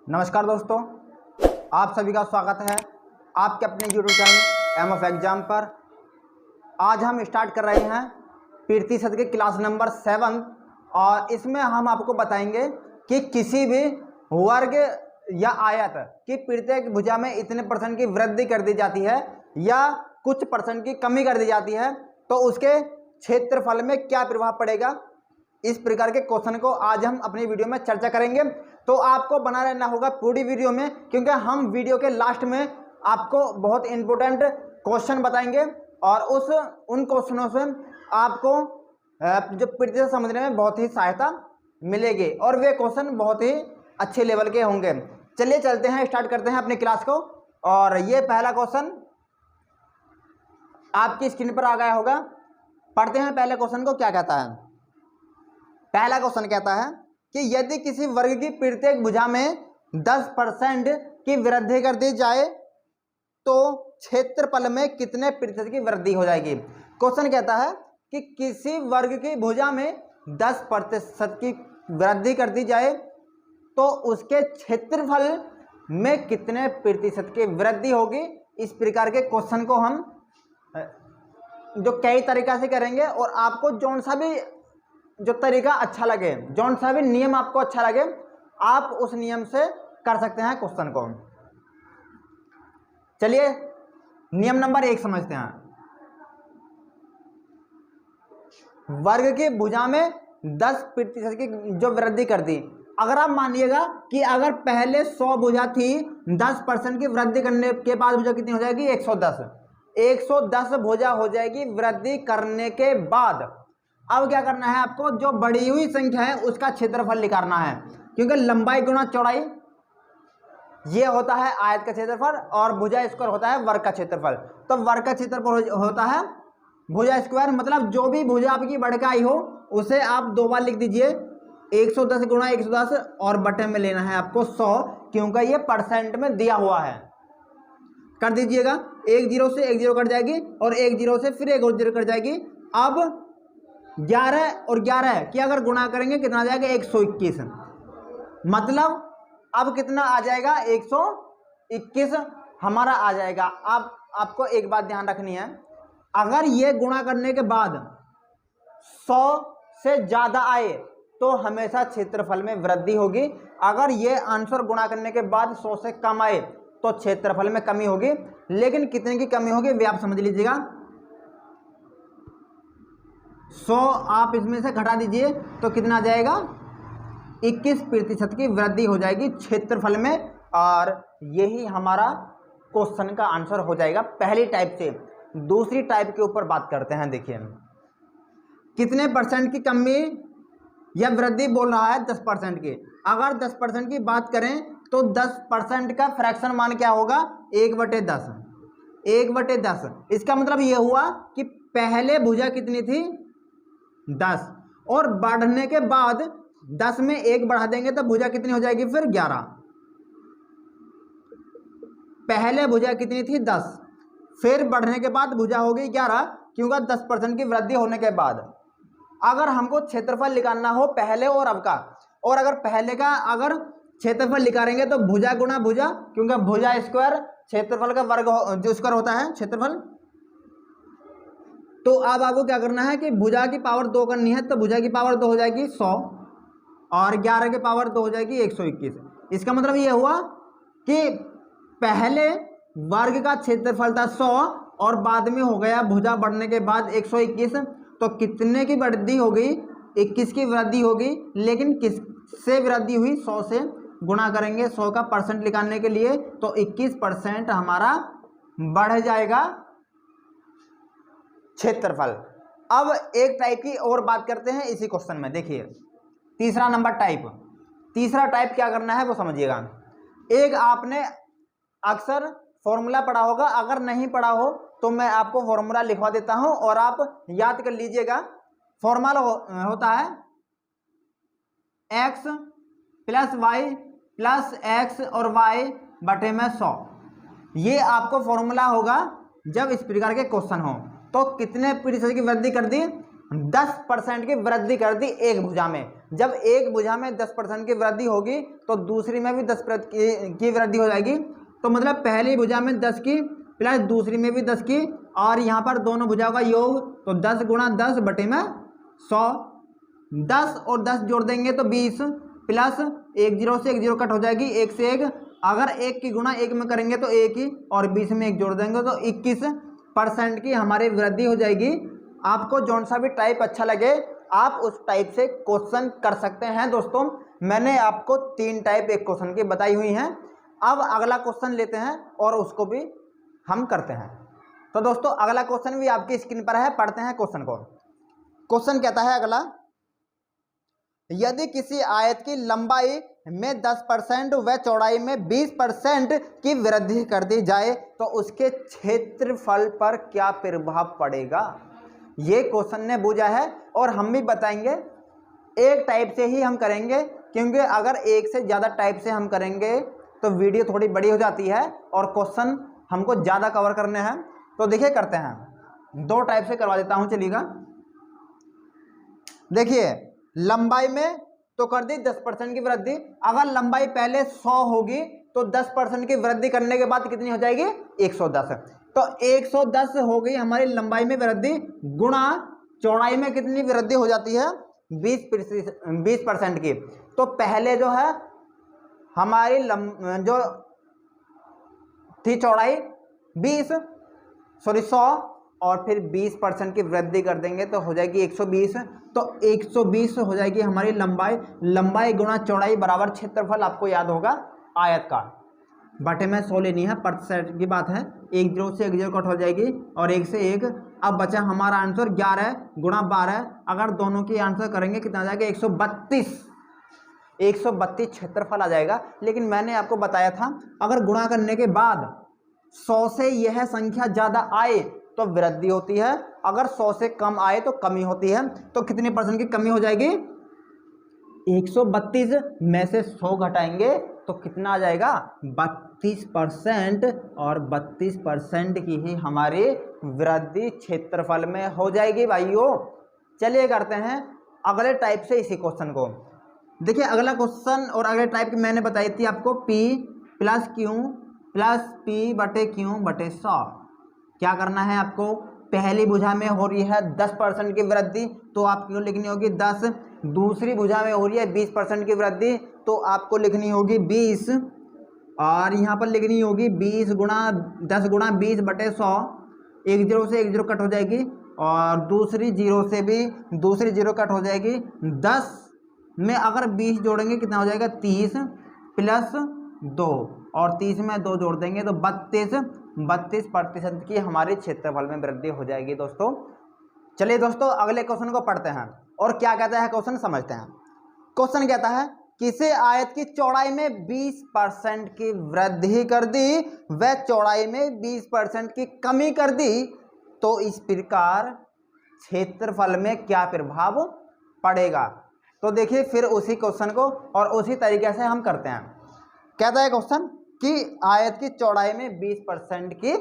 नमस्कार दोस्तों, आप सभी का स्वागत है आपके अपने YouTube channel aim of exam पर। आज हम स्टार्ट कर रहे हैं प्रतिशत के क्लास नंबर 7 और इसमें हम आपको बताएंगे कि किसी भी वर्ग या आयत की प्रत्येक भुजा में इतने परसेंट की वृद्धि कर दी जाती है या कुछ परसेंट की कमी कर दी जाती है तो उसके क्षेत्रफल में क्या प्रभाव पड़ेगा। इस प्रकार के क्वेश्चन को आज हम अपनी वीडियो में चर्चा करेंगे, तो आपको बना रहना होगा पूरी वीडियो में, क्योंकि हम वीडियो के लास्ट में आपको बहुत इंपॉर्टेंट क्वेश्चन बताएंगे और उन क्वेश्चनों से आपको जो प्रतिशत समझने में बहुत ही सहायता मिलेगी और वे क्वेश्चन बहुत ही अच्छे लेवल के होंगे। चलिए चलते हैं, स्टार्ट करते हैं अपनी क्लास को। और ये पहला क्वेश्चन आपकी स्क्रीन पर आ गया होगा। पढ़ते हैं पहले क्वेश्चन को, क्या कहता है। पहला क्वेश्चन कहता है कि यदि किसी वर्ग की प्रत्येक भुजा में 10% की वृद्धि कर दी जाए तो क्षेत्रफल में कितने प्रतिशत की वृद्धि हो जाएगी। क्वेश्चन कहता है कि किसी वर्ग की भुजा में 10% की वृद्धि कर दी जाए तो उसके क्षेत्रफल में कितने प्रतिशत की वृद्धि होगी। इस प्रकार के क्वेश्चन को हम जो कई तरीका से करेंगे और आपको जौन सा भी जो तरीका अच्छा लगे, जौन सा भी नियम आपको अच्छा लगे, आप उस नियम से कर सकते हैं क्वेश्चन को। चलिए नियम नंबर 1 समझते हैं। वर्ग की भुजा में 10% की जो वृद्धि कर दी, अगर आप मानिएगा कि अगर पहले 100 भुजा थी, 10% की वृद्धि करने के बाद भुजा कितनी हो जाएगी, 110 भुजा हो जाएगी वृद्धि करने के बाद। अब क्या करना है आपको, जो बढ़ी हुई संख्या है उसका क्षेत्रफल निकालना है, क्योंकि लंबाई गुणा चौड़ाई ये होता है आयत का क्षेत्रफल और भुजा स्क्वायर होता है वर्ग का क्षेत्रफल। तो वर्ग का क्षेत्रफल होता है भुजा स्क्वायर, मतलब जो भी भुजा आपकी बढ़ के आई हो उसे आप 2 बार लिख दीजिए, 110 गुणा 110 और बटे में लेना है आपको 100, क्योंकि ये परसेंट में दिया हुआ है। कर दीजिएगा, 1 0 से 1 0 कट जाएगी और 1 0 से फिर 1 0 कट जाएगी। अब 11 और 11 की अगर गुणा करेंगे कितना आ जाएगा, 121। मतलब अब कितना आ जाएगा, 121 हमारा आ जाएगा। अब आपको एक बात ध्यान रखनी है, अगर ये गुणा करने के बाद 100 से ज़्यादा आए तो हमेशा क्षेत्रफल में वृद्धि होगी। अगर ये आंसर गुणा करने के बाद 100 से कम आए तो क्षेत्रफल में कमी होगी। लेकिन कितने की कमी होगी वे आप समझ लीजिएगा। 100 आप इसमें से घटा दीजिए तो कितना आ जाएगा, 21% की वृद्धि हो जाएगी क्षेत्रफल में। और यही हमारा क्वेश्चन का आंसर हो जाएगा पहली टाइप से। दूसरी टाइप के ऊपर बात करते हैं। देखिए कितने परसेंट की कमी या वृद्धि बोल रहा है, 10% की। अगर 10% की बात करें तो 10% का फ्रैक्शन मान क्या होगा, 1/10। 1/10 इसका मतलब ये हुआ कि पहले भुजा कितनी थी, 10, और बढ़ने के बाद 10 में 1 बढ़ा देंगे तो भुजा कितनी हो जाएगी, फिर 11। पहले भुजा कितनी थी, 10, फिर बढ़ने के बाद भुजा हो गई 11, क्योंकि 10% की वृद्धि होने के बाद। अगर हमको क्षेत्रफल निकालना हो पहले और अब का, और अगर पहले का अगर क्षेत्रफल निकालेंगे तो भुजा गुणा भुजा, क्योंकि भुजा स्क्वायर क्षेत्रफल का वर्ग जो स्क्वायर होता है क्षेत्रफल। तो अब आपको क्या करना है कि भुजा की पावर 2 करनी है, तो भुजा की पावर 2 हो जाएगी 100 और 11 की पावर 2 हो जाएगी 121। इसका मतलब ये हुआ कि पहले वर्ग का क्षेत्रफल था 100 और बाद में हो गया भुजा बढ़ने के बाद 121। तो कितने की वृद्धि हो गई, 21 की वृद्धि होगी। लेकिन किससे वृद्धि हुई, 100 से गुणा करेंगे 100 का परसेंट निकालने के लिए, तो 21% हमारा बढ़ जाएगा क्षेत्रफल। अब एक टाइप की और बात करते हैं इसी क्वेश्चन में। देखिए तीसरा नंबर टाइप, तीसरा टाइप क्या करना है वो समझिएगा। एक आपने अक्सर फॉर्मूला पढ़ा होगा, अगर नहीं पढ़ा हो तो मैं आपको फॉर्मूला लिखवा देता हूं और आप याद कर लीजिएगा। फॉर्मूला होता है x + y + x और y बटे में 100। ये आपको फॉर्मूला होगा जब इस प्रकार के क्वेश्चन हो। तो कितने प्रतिशत की वृद्धि कर दी, 10% की वृद्धि कर दी एक भुजा में। जब एक भुजा में 10% की वृद्धि होगी तो दूसरी में भी 10% की वृद्धि हो जाएगी। तो मतलब पहली भुजा में 10 की प्लस दूसरी में भी 10 की, और यहाँ पर दोनों भुजाओं का योग, तो 10 गुणा 10 बटे में 100, 10 और 10 जोड़ देंगे तो 20, प्लस 1 0 से 1 0 कट हो जाएगी, 1 से 1, अगर 1 की गुणा 1 में करेंगे तो 1 ही, और 20 में 1 जोड़ देंगे तो 21% की हमारी वृद्धि हो जाएगी। आपको जौन सा भी टाइप अच्छा लगे आप उस टाइप से क्वेश्चन कर सकते हैं। दोस्तों मैंने आपको 3 टाइप एक क्वेश्चन की बताई हुई हैं। अब अगला क्वेश्चन लेते हैं और उसको भी हम करते हैं। तो दोस्तों अगला क्वेश्चन भी आपकी स्क्रीन पर है, पढ़ते हैं क्वेश्चन को। क्वेश्चन कहता है अगला, यदि किसी आयत की लंबाई में 10% व चौड़ाई में 20% की वृद्धि कर दी जाए तो उसके क्षेत्रफल पर क्या प्रभाव पड़ेगा। ये क्वेश्चन ने पूछा है और हम भी बताएंगे। एक टाइप से ही हम करेंगे, क्योंकि अगर एक से ज़्यादा टाइप से हम करेंगे तो वीडियो थोड़ी बड़ी हो जाती है और क्वेश्चन हमको ज़्यादा कवर करने हैं। तो देखिए करते हैं, 2 टाइप से करवा देता हूँ, चलिएगा। देखिए लंबाई में तो कर दी 10% की वृद्धि, अगर लंबाई पहले 100 होगी तो 10% की वृद्धि करने के बाद कितनी हो जाएगी 110। तो 110 हो गई हमारी लंबाई में वृद्धि, गुणा चौड़ाई में कितनी वृद्धि हो जाती है 20% की। तो पहले जो है हमारी जो थी चौड़ाई 100 और फिर 20% की वृद्धि कर देंगे तो हो जाएगी 120। तो 120 हो जाएगी हमारी लंबाई, लंबाई गुणा चौड़ाई बराबर क्षेत्रफल, आपको याद होगा आयत का, बटे में 100 लेनी है, प्रतिशत की बात है। 1 0 से 1 0 कट हो जाएगी और 1 से 1। अब बचा हमारा आंसर 11 गुणा 12, अगर दोनों की आंसर करेंगे कितना आ जाएगा 132 क्षेत्रफल आ जाएगा। लेकिन मैंने आपको बताया था अगर गुणा करने के बाद 100 से यह संख्या ज़्यादा आए तो वृद्धि होती है, अगर 100 से कम आए तो कमी होती है। तो कितने परसेंट की कमी हो जाएगी 132 में से 100 घटाएंगे तो कितना आ जाएगा 32%, और 32% की ही हमारी वृद्धि क्षेत्रफल में हो जाएगी भाइयों। चलिए करते हैं अगले टाइप से इसी क्वेश्चन को। देखिए अगला क्वेश्चन और अगले टाइप की मैंने बताई थी आपको, P plus Q plus P बटे Q बटे 100। क्या करना है आपको, पहली भुजा में हो रही है 10% की वृद्धि तो आपको लिखनी होगी 10, दूसरी भुजा में हो रही है 20% की वृद्धि तो आपको लिखनी होगी 20, और यहाँ पर लिखनी होगी 10 गुणा 20 बटे 100। 1 0 से 1 0 कट हो जाएगी और दूसरी 0 से भी दूसरी 0 कट हो जाएगी। 10 में अगर 20 जोड़ेंगे कितना हो जाएगा 30 प्लस 2, और 30 में 2 जोड़ देंगे तो 32% की हमारे क्षेत्रफल में वृद्धि हो जाएगी। दोस्तों चलिए दोस्तों अगले क्वेश्चन को पढ़ते हैं और क्या कहता है क्वेश्चन समझते हैं। क्वेश्चन कहता है किसी आयत की चौड़ाई में 20% की वृद्धि कर दी व चौड़ाई में 20% की कमी कर दी तो इस प्रकार क्षेत्रफल में क्या प्रभाव पड़ेगा। तो देखिए फिर उसी क्वेश्चन को और उसी तरीके से हम करते हैं। कहता है क्वेश्चन कि आयत की चौड़ाई में 20% की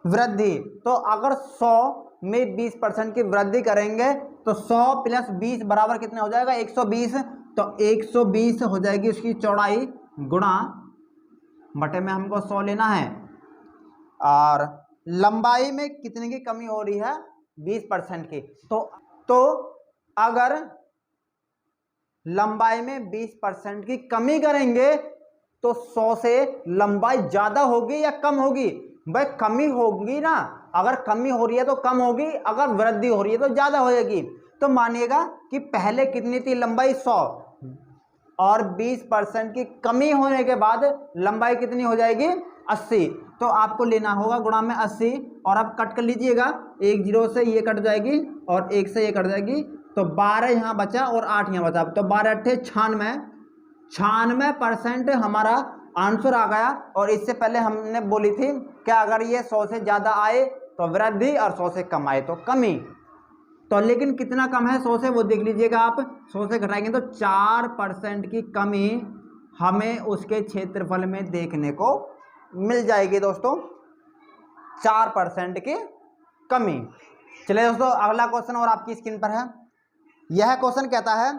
वृद्धि, तो अगर 100 में 20% की वृद्धि करेंगे तो 100 प्लस 20 बराबर कितना हो जाएगा 120। तो 120 हो जाएगी उसकी चौड़ाई, गुणा बटे में हमको 100 लेना है, और लंबाई में कितने की कमी हो रही है 20% की। तो अगर लंबाई में 20% की कमी करेंगे तो 100 से लंबाई ज़्यादा होगी या कम होगी, भाई कमी होगी ना। अगर कमी हो रही है तो कम होगी, अगर वृद्धि हो रही है तो ज़्यादा हो जाएगी। तो मानिएगा कि पहले कितनी थी लंबाई 100 और 20% की कमी होने के बाद लंबाई कितनी हो जाएगी 80। तो आपको लेना होगा गुणा में 80, और आप कट कर लीजिएगा, 1 0 से ये कट जाएगी और 1 से ये कट जाएगी, तो 12 यहाँ बचा और 8 यहाँ बचा, तो 12 8 96% हमारा आंसर आ गया। और इससे पहले हमने बोली थी कि अगर ये 100 से ज़्यादा आए तो वृद्धि और 100 से कम आए तो कमी। तो लेकिन कितना कम है 100 से वो देख लीजिएगा आप, 100 से घटाएंगे तो 4% की कमी हमें उसके क्षेत्रफल में देखने को मिल जाएगी। दोस्तों 4% की कमी। चलिए दोस्तों अगला क्वेश्चन और आपकी स्क्रीन पर है। यह क्वेश्चन कहता है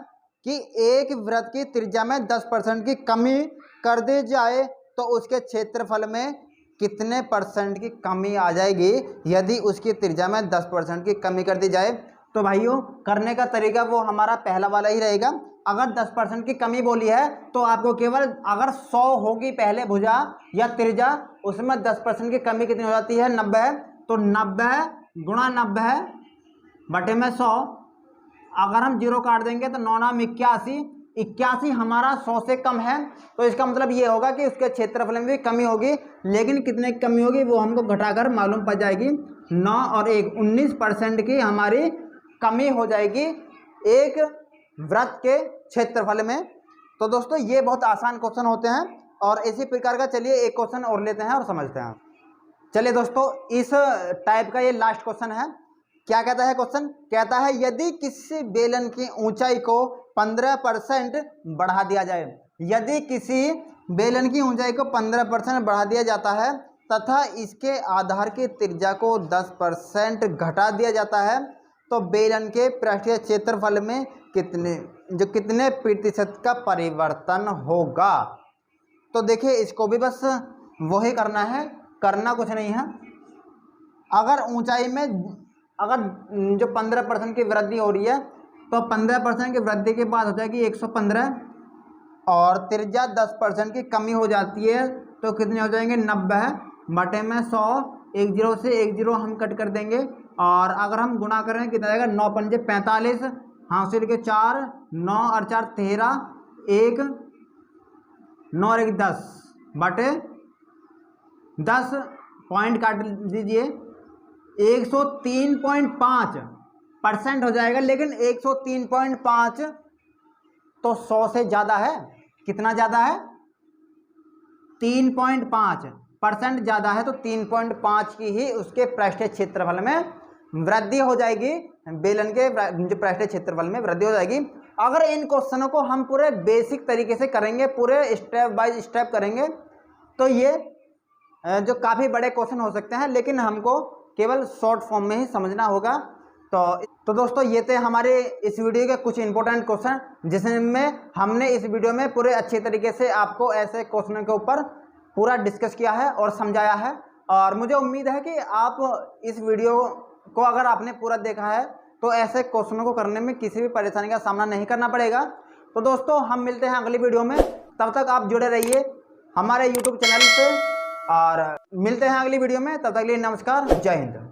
कि एक वृत्त की त्रिज्या में 10% की कमी कर दी जाए तो उसके क्षेत्रफल में कितने परसेंट की कमी आ जाएगी यदि उसकी त्रिज्या में 10% की कमी कर दी जाए। तो भाइयों करने का तरीका वो हमारा पहला वाला ही रहेगा। अगर 10% की कमी बोली है तो आपको केवल अगर 100 होगी पहले भुजा या त्रिज्या, उसमें 10% की कमी कितनी हो जाती है 90। तो 90 गुणा 90 बटे में 100, अगर हम जीरो काट देंगे तो 9 9 81, 81 हमारा 100 से कम है। तो इसका मतलब ये होगा कि उसके क्षेत्रफल में भी कमी होगी, लेकिन कितने की कमी होगी वो हमको घटाकर मालूम पड़ जाएगी। 9 और 1 19% की हमारी कमी हो जाएगी एक वृत्त के क्षेत्रफल में। तो दोस्तों ये बहुत आसान क्वेश्चन होते हैं और इसी प्रकार का चलिए एक क्वेश्चन और लेते हैं और समझते हैं। चलिए दोस्तों इस टाइप का ये लास्ट क्वेश्चन है। क्या कहता है क्वेश्चन? कहता है यदि किसी बेलन की ऊंचाई को 15% बढ़ा दिया जाए, यदि किसी बेलन की ऊंचाई को 15% बढ़ा दिया जाता है तथा इसके आधार की त्रिज्या को 10% घटा दिया जाता है तो बेलन के पृष्ठीय क्षेत्रफल में कितने प्रतिशत का परिवर्तन होगा। तो देखिए इसको भी बस वही करना है, करना कुछ नहीं है। अगर ऊंचाई में अगर जो 15% की वृद्धि हो रही है तो 15% की वृद्धि के बाद हो जाएगी 115 और त्रिज्या 10% की कमी हो जाती है तो कितने हो जाएंगे 90 बटे में 100। 1 0 से 1 0 हम कट कर देंगे और अगर हम गुणा करें कितना आएगा 9 पंजे 45, हासिल के 4, 9 और 4 13, 1 9 और 1 10 बटे 10 पॉइंट काट दीजिए 103.5% हो जाएगा। लेकिन 103.5 तो 100 से ज़्यादा है। कितना ज़्यादा है? 3.5% ज़्यादा है। तो 3.5 की ही उसके पृष्ठीय क्षेत्रफल में वृद्धि हो जाएगी, बेलन के जो पृष्ठीय क्षेत्रफल में वृद्धि हो जाएगी। अगर इन क्वेश्चनों को हम पूरे बेसिक तरीके से करेंगे, पूरे स्टेप बाय स्टेप करेंगे तो ये जो काफ़ी बड़े क्वेश्चन हो सकते हैं, लेकिन हमको केवल शॉर्ट फॉर्म में ही समझना होगा। तो दोस्तों ये थे हमारे इस वीडियो के कुछ इंपॉर्टेंट क्वेश्चन जिसमें हमने इस वीडियो में पूरे अच्छे तरीके से आपको ऐसे क्वेश्चनों के ऊपर पूरा डिस्कस किया है और समझाया है। और मुझे उम्मीद है कि आप इस वीडियो को अगर आपने पूरा देखा है तो ऐसे क्वेश्चनों को करने में किसी भी परेशानी का सामना नहीं करना पड़ेगा। तो दोस्तों हम मिलते हैं अगली वीडियो में, तब तक आप जुड़े रहिए हमारे YouTube चैनल से और मिलते हैं अगली वीडियो में। तब तक के लिए नमस्कार, जय हिंद।